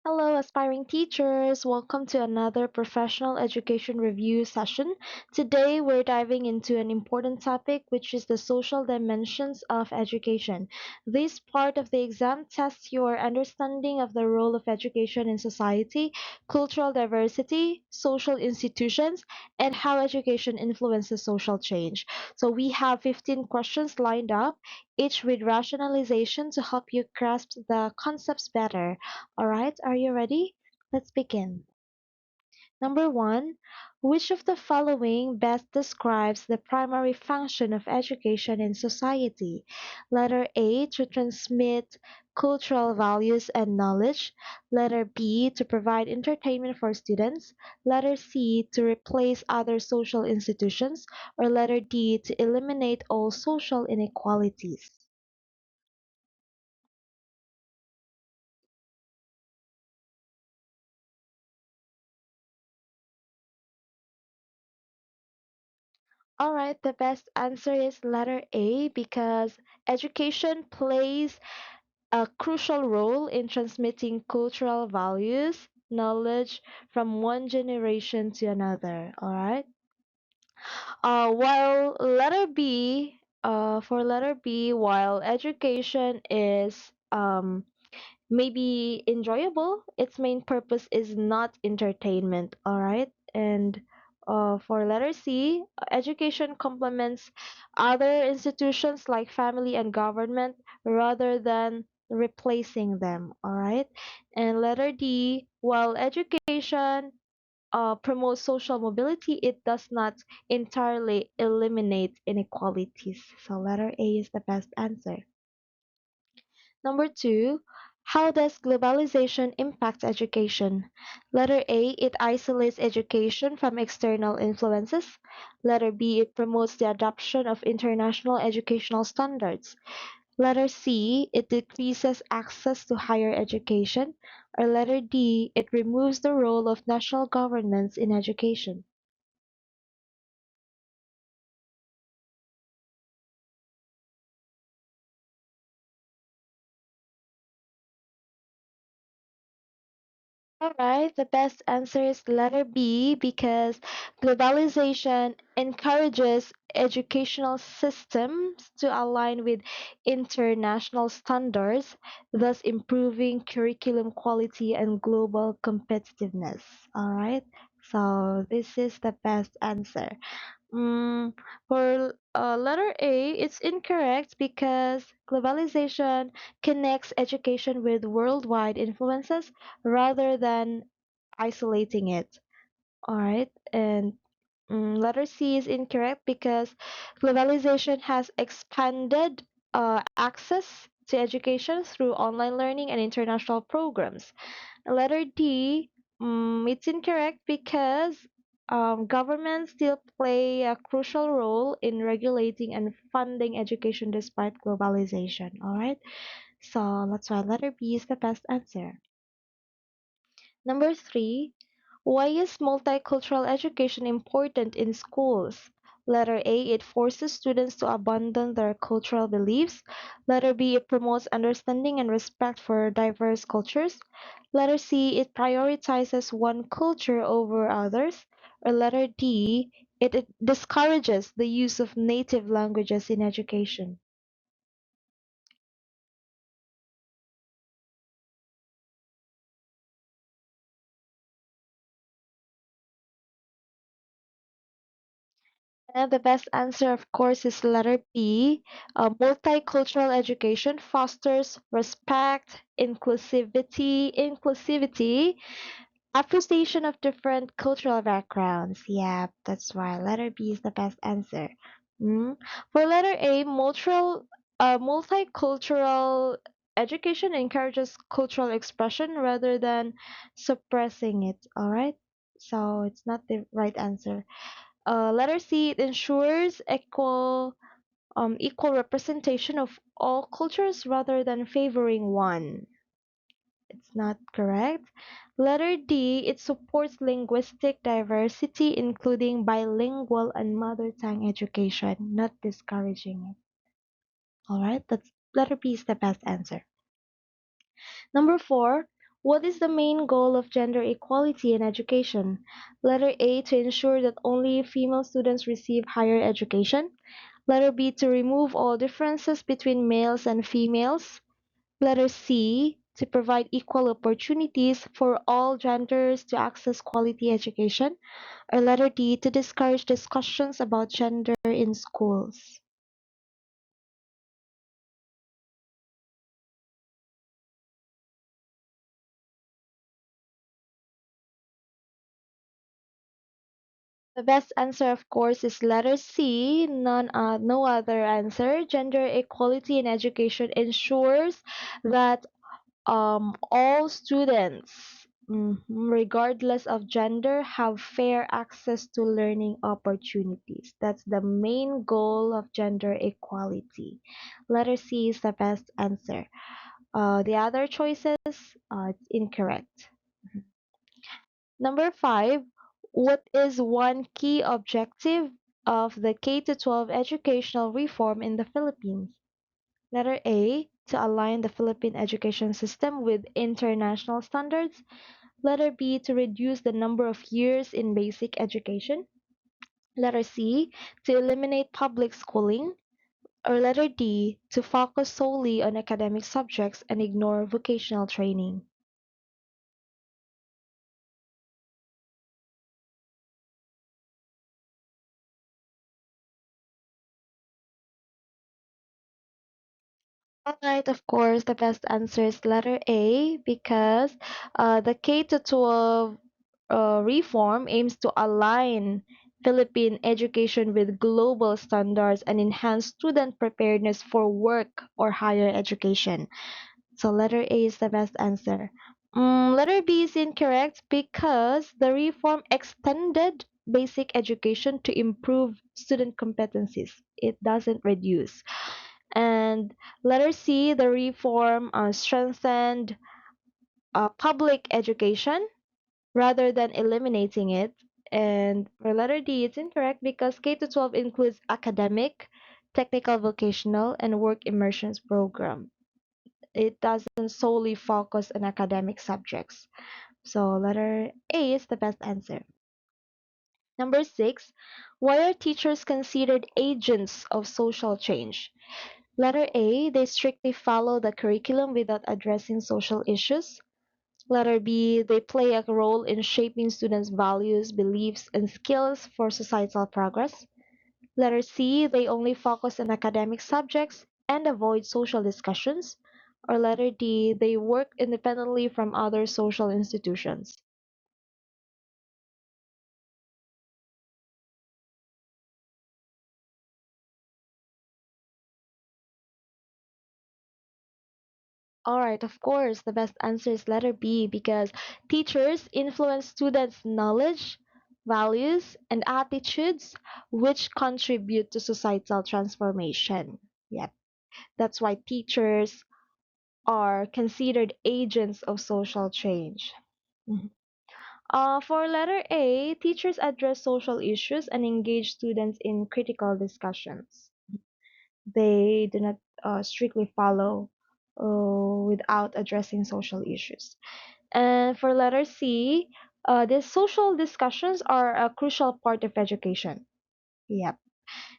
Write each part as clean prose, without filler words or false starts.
Hello, aspiring teachers. Welcome to another professional education review session. Today, we're diving into an important topic, which is the social dimensions of education. This part of the exam tests your understanding of the role of education in society, cultural diversity, social institutions, and how education influences social change. So, we have 15 questions lined up, each with rationalization to help you grasp the concepts better. Alright, are you ready? Let's begin. Number one, which of the following best describes the primary function of education in society? Letter A, to transmit cultural values and knowledge. Letter B, to provide entertainment for students. Letter C, to replace other social institutions. Or letter D, to eliminate all social inequalities. Alright, the best answer is letter A because education plays a crucial role in transmitting cultural values, knowledge from one generation to another. Alright. While letter B, for letter B, while education is maybe enjoyable, its main purpose is not entertainment, all right? And for letter C, education complements other institutions like family and government rather than replacing them, all right? And letter D, while education promotes social mobility, it does not entirely eliminate inequalities. So letter A is the best answer. Number two, how does globalization impact education? Letter A, it isolates education from external influences. Letter B, it promotes the adoption of international educational standards. Letter C, it decreases access to higher education. Or letter D, it removes the role of national governments in education. Alright, the best answer is letter B because globalization encourages educational systems to align with international standards, thus improving curriculum quality and global competitiveness. Alright, so this is the best answer. For letter A, it's incorrect because globalization connects education with worldwide influences rather than isolating it. All right, and letter C is incorrect because globalization has expanded access to education through online learning and international programs. Letter D, it's incorrect because governments still play a crucial role in regulating and funding education despite globalization. All right, so that's why letter B is the best answer. Number three, why is multicultural education important in schools? Letter A, it forces students to abandon their cultural beliefs. Letter B, it promotes understanding and respect for diverse cultures. Letter C, it prioritizes one culture over others. Or letter D, it discourages the use of native languages in education. And the best answer, of course, is letter B. Multicultural education fosters respect, inclusivity, appreciation of different cultural backgrounds. Yeah, that's why letter B is the best answer. Mm. For letter A, multicultural education encourages cultural expression rather than suppressing it. All right, so it's not the right answer. Letter C, it ensures equal representation of all cultures rather than favoring one. It's not correct. Letter D, it supports linguistic diversity, including bilingual and mother tongue education, not discouraging it. All right, that's letter B is the best answer. Number four, What is the main goal of gender equality in education? Letter A, to ensure that only female students receive higher education. Letter B, to remove all differences between males and females. Letter C, to provide equal opportunities for all genders to access quality education. Or letter D, to discourage discussions about gender in schools. The best answer, of course, is letter C. No other answer. Gender equality in education ensures that all students, regardless of gender, have fair access to learning opportunities. That's the main goal of gender equality. Letter C is the best answer. The other choices, it's incorrect. Number five, what is one key objective of the K to 12 educational reform in the Philippines? Letter A, to align the Philippine education system with international standards. Letter B, to reduce the number of years in basic education. Letter C, to eliminate public schooling. Or letter D, to focus solely on academic subjects and ignore vocational training. Alright, of course, the best answer is letter A because the K to 12 reform aims to align Philippine education with global standards and enhance student preparedness for work or higher education. So letter A is the best answer. Letter B is incorrect because the reform extended basic education to improve student competencies. It doesn't reduce. And letter C, the reform strengthened public education rather than eliminating it. And for letter D, it's incorrect because K to 12 includes academic, technical, vocational, and work immersions program. It doesn't solely focus on academic subjects. So letter A is the best answer. Number six, why are teachers considered agents of social change? Letter A, they strictly follow the curriculum without addressing social issues. Letter B, they play a role in shaping students' values, beliefs, and skills for societal progress. Letter C, they only focus on academic subjects and avoid social discussions. Or letter D, they work independently from other social institutions. Alright, of course, the best answer is letter B because teachers influence students' knowledge, values, and attitudes, which contribute to societal transformation. Yep, that's why teachers are considered agents of social change. Mhm. For letter A, teachers address social issues and engage students in critical discussions. They do not strictly follow without addressing social issues. And for letter C, these social discussions are a crucial part of education. Yep,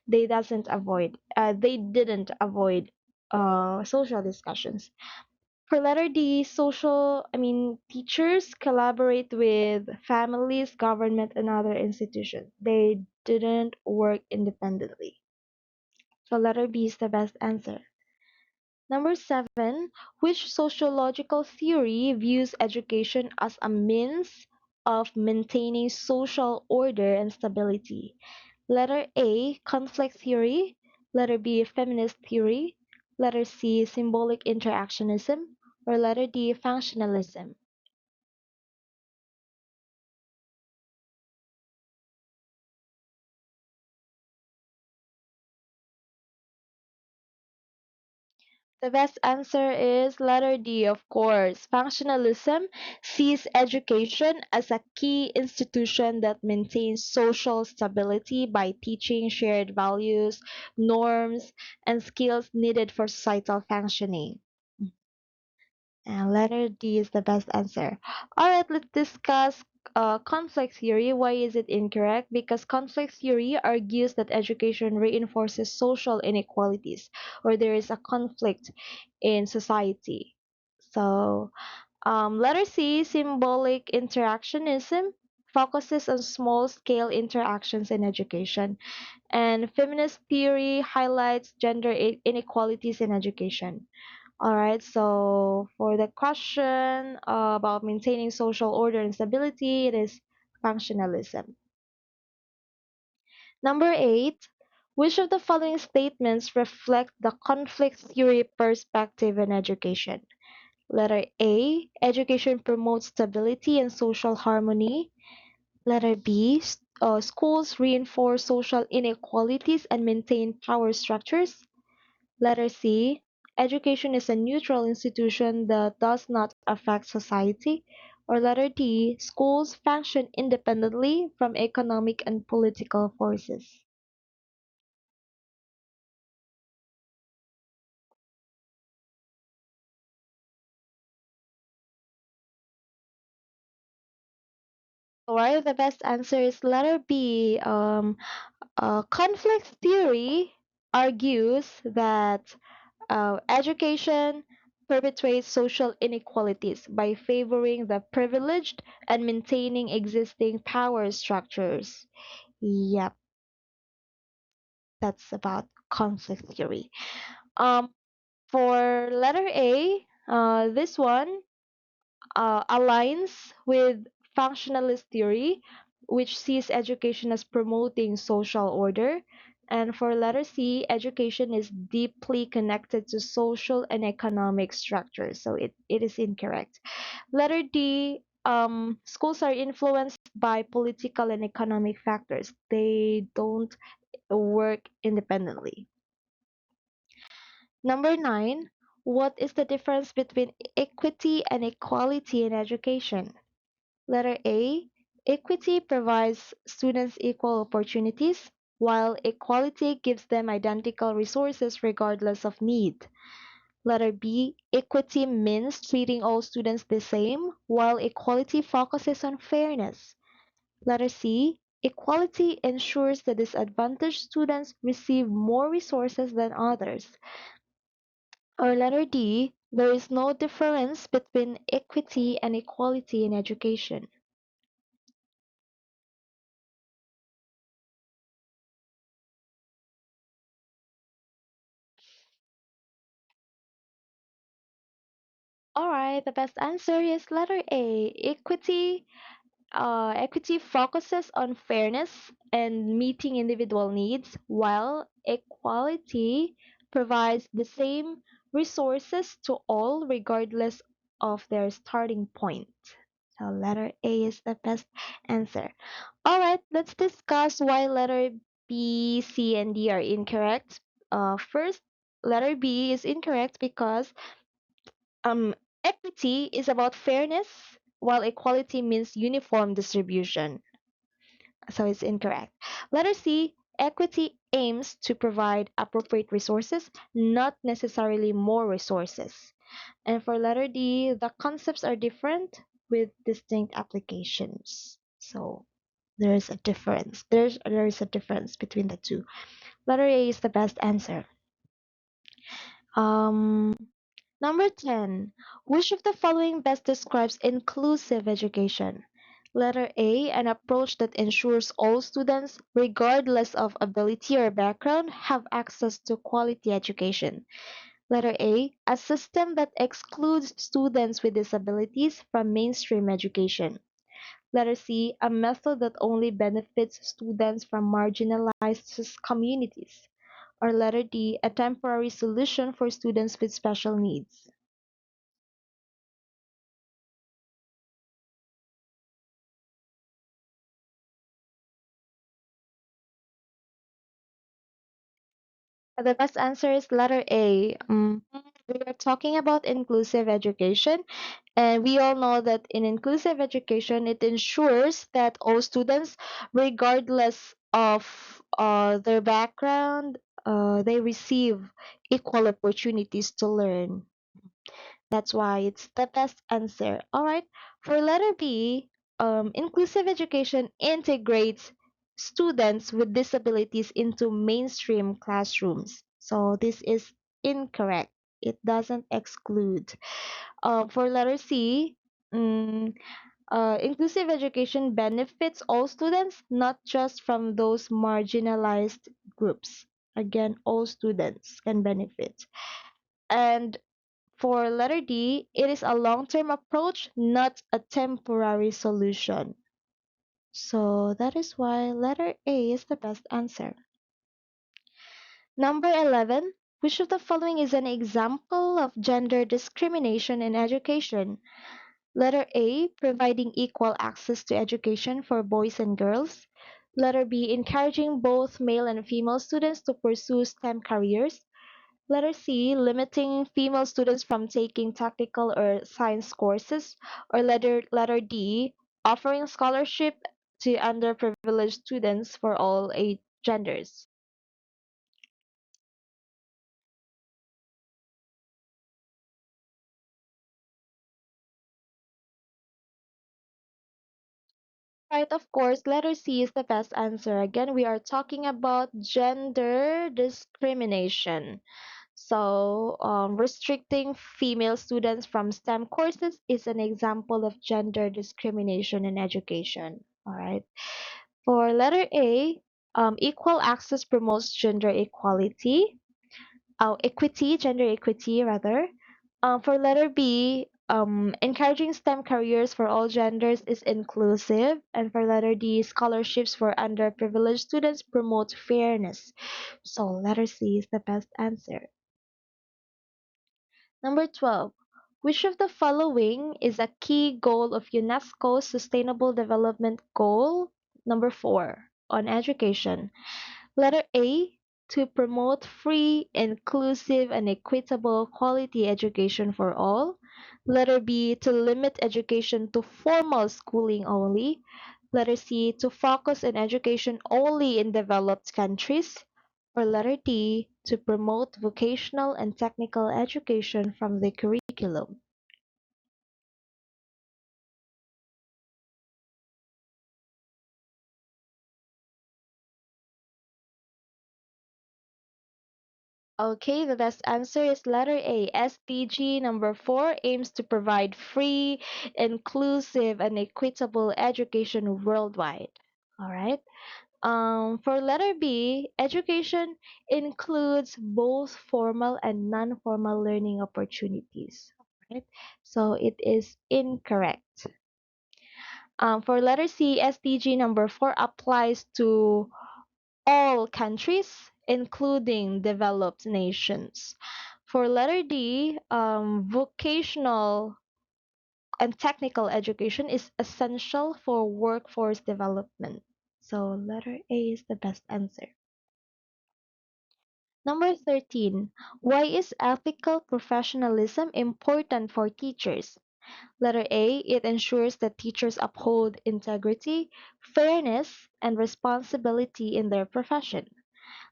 they didn't avoid social discussions. For letter D, teachers collaborate with families, government, and other institutions. They didn't work independently. So letter B is the best answer. Number seven, which sociological theory views education as a means of maintaining social order and stability? Letter A, conflict theory. Letter B, feminist theory. Letter C, symbolic interactionism. Or letter D, functionalism. The best answer is letter D, of course. Functionalism sees education as a key institution that maintains social stability by teaching shared values, norms, and skills needed for societal functioning. And letter D is the best answer. All right, let's discuss conflict theory. Why is it incorrect? Because conflict theory argues that education reinforces social inequalities, or there is a conflict in society. So, letter C, symbolic interactionism, focuses on small scale interactions in education, and feminist theory highlights gender inequalities in education. All right, so for the question about maintaining social order and stability, it is functionalism. Number eight, which of the following statements reflect the conflict theory perspective in education? Letter A, education promotes stability and social harmony. Letter B, schools reinforce social inequalities and maintain power structures. Letter C, education is a neutral institution that does not affect society. Or letter D, schools function independently from economic and political forces. Or the best answer is letter B. Conflict theory argues that education perpetuates social inequalities by favoring the privileged and maintaining existing power structures. Yep, that's about conflict theory. Um, for letter A, this one aligns with functionalist theory, which sees education as promoting social order. And for letter C, education is deeply connected to social and economic structures, so it is incorrect. Letter D, schools are influenced by political and economic factors. They don't work independently. Number nine, what is the difference between equity and equality in education? Letter A, equity provides students equal opportunities, while equality gives them identical resources regardless of need. Letter B, equity means treating all students the same, while equality focuses on fairness. Letter C, equality ensures that disadvantaged students receive more resources than others. Or letter D, there is no difference between equity and equality in education. Alright, the best answer is letter A. Equity focuses on fairness and meeting individual needs, while equality provides the same resources to all regardless of their starting point. So letter A is the best answer. Alright, let's discuss why letter B, C, and D are incorrect. First, letter B is incorrect because um, equity is about fairness, while equality means uniform distribution. So it's incorrect. Letter C, equity aims to provide appropriate resources, not necessarily more resources. And for letter D, the concepts are different with distinct applications. So there's a difference. There is a difference between the two. Letter A is the best answer. Um, Number 10. Which of the following best describes inclusive education? Letter A, an approach that ensures all students, regardless of ability or background, have access to quality education. Letter A system that excludes students with disabilities from mainstream education. Letter C, a method that only benefits students from marginalized communities. Or letter D, a temporary solution for students with special needs. The best answer is letter A. We are talking about inclusive education, and we all know that in inclusive education, it ensures that all students, regardless of their background, they receive equal opportunities to learn. That's why it's the best answer. All right. For letter B, inclusive education integrates students with disabilities into mainstream classrooms. So this is incorrect. It doesn't exclude. For letter C, mm, inclusive education benefits all students, not just from those marginalized groups. Again, all students can benefit. And for letter D, it is a long-term approach, not a temporary solution. So that is why letter A is the best answer. Number 11. Which of the following is an example of gender discrimination in education? Letter A. Providing equal access to education for boys and girls. Letter B. Encouraging both male and female students to pursue STEM careers. Letter C, limiting female students from taking technical or science courses. Or letter D, offering scholarship to underprivileged students for all age genders. Right, of course, letter C is the best answer. Again, we are talking about gender discrimination. So, restricting female students from STEM courses is an example of gender discrimination in education. All right. For letter A, equal access promotes gender equality, gender equity rather. For letter B, encouraging STEM careers for all genders is inclusive. And for letter D, scholarships for underprivileged students promote fairness. So letter C is the best answer. Number 12. Which of the following is a key goal of UNESCO's Sustainable Development Goal number 4 on education? Letter A. To promote free, inclusive, and equitable quality education for all. Letter B. To limit education to formal schooling only. Letter C. To focus on education only in developed countries. Or letter D. To promote vocational and technical education from the curriculum. Okay, the best answer is letter A. SDG number 4 aims to provide free, inclusive, and equitable education worldwide. All right. For letter B, education includes both formal and non-formal learning opportunities. Right? So it is incorrect. For letter C, SDG number 4 applies to all countries, including developed nations. For letter D, vocational and technical education is essential for workforce development. So letter A is the best answer. Number 13. Why is ethical professionalism important for teachers? Letter A. It ensures that teachers uphold integrity, fairness, and responsibility in their profession.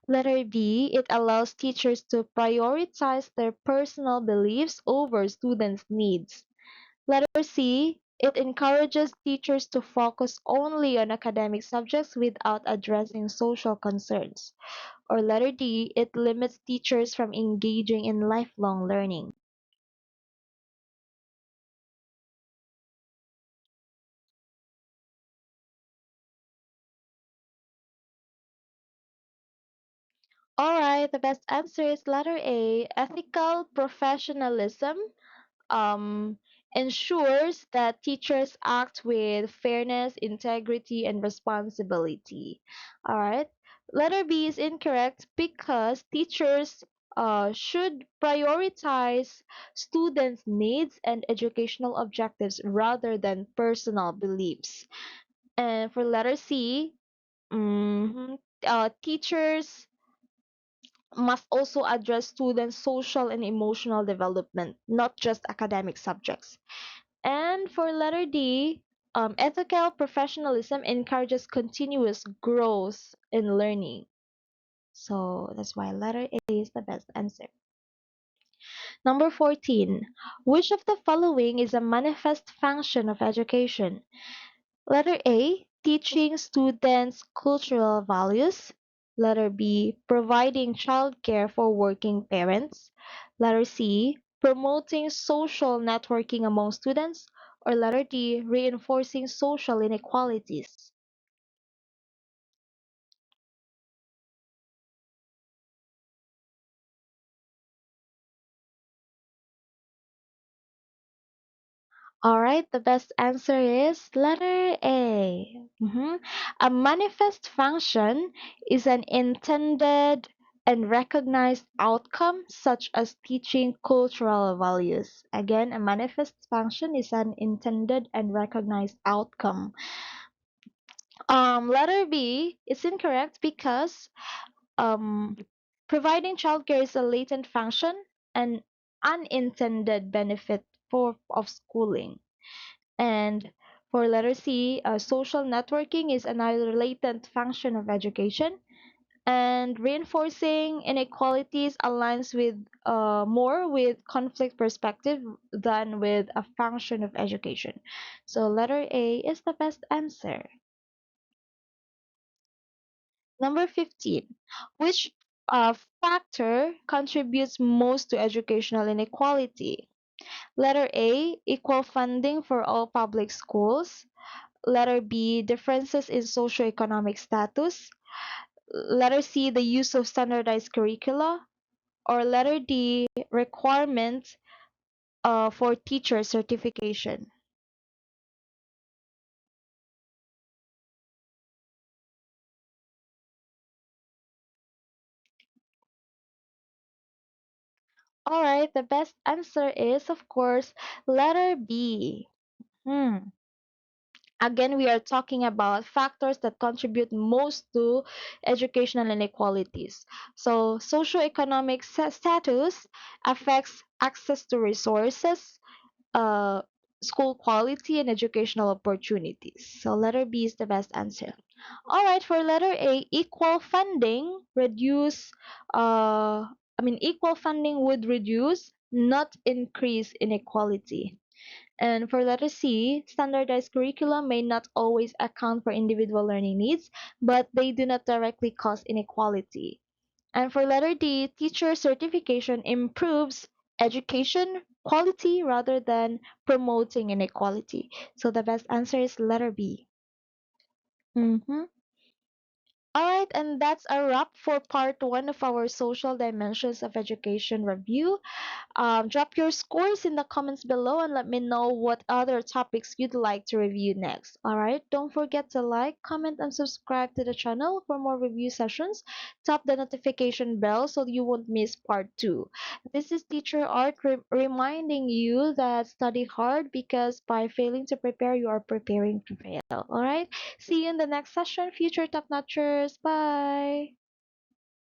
Letter B, it allows teachers to prioritize their personal beliefs over students' needs. Letter C, it encourages teachers to focus only on academic subjects without addressing social concerns. Or letter D, it limits teachers from engaging in lifelong learning. Alright, the best answer is letter A, ethical professionalism um, ensures that teachers act with fairness, integrity, and responsibility. All right. Letter B is incorrect because teachers should prioritize students' needs and educational objectives rather than personal beliefs. And for letter C, teachers must also address students' social and emotional development, not just academic subjects. And for letter D, ethical professionalism encourages continuous growth in learning. So that's why letter A is the best answer. Number 14. Which of the following is a manifest function of education? Letter A, teaching students cultural values. Letter B, providing childcare for working parents. Letter C, promoting social networking among students. Or letter D, reinforcing social inequalities. Alright, the best answer is letter A. A manifest function is an intended and recognized outcome, such as teaching cultural values. Again, a manifest function is an intended and recognized outcome. Letter B is incorrect because um, providing childcare is a latent function, an unintended benefit of schooling. And for letter C, social networking is another latent function of education. And reinforcing inequalities aligns with more with conflict perspective than with a function of education. So letter A is the best answer. Number 15. Which factor contributes most to educational inequality? Letter A, equal funding for all public schools. Letter B, differences in socioeconomic status. Letter C, the use of standardized curricula. Or letter D, requirements for teacher certification. Alright, the best answer is, of course, letter B. Hmm. Again, we are talking about factors that contribute most to educational inequalities. So, socioeconomic status affects access to resources, uh, school quality, and educational opportunities. So, letter B is the best answer. All right, for letter A, equal funding equal funding would reduce, not increase inequality. And for letter C, standardized curriculum may not always account for individual learning needs, but they do not directly cause inequality. And for letter D, teacher certification improves education quality rather than promoting inequality. So the best answer is letter B. Mm-hmm. All right, and that's a wrap for part one of our social dimensions of education review. Drop your scores in the comments below and let me know what other topics you'd like to review next. Alright, don't forget to like, comment, and subscribe to the channel for more review sessions. Tap the notification bell so you won't miss part 2. This is Teacher Art reminding you that study hard because by failing to prepare, you are preparing to fail. Alright, see you in the next session, future top notchers. Bye!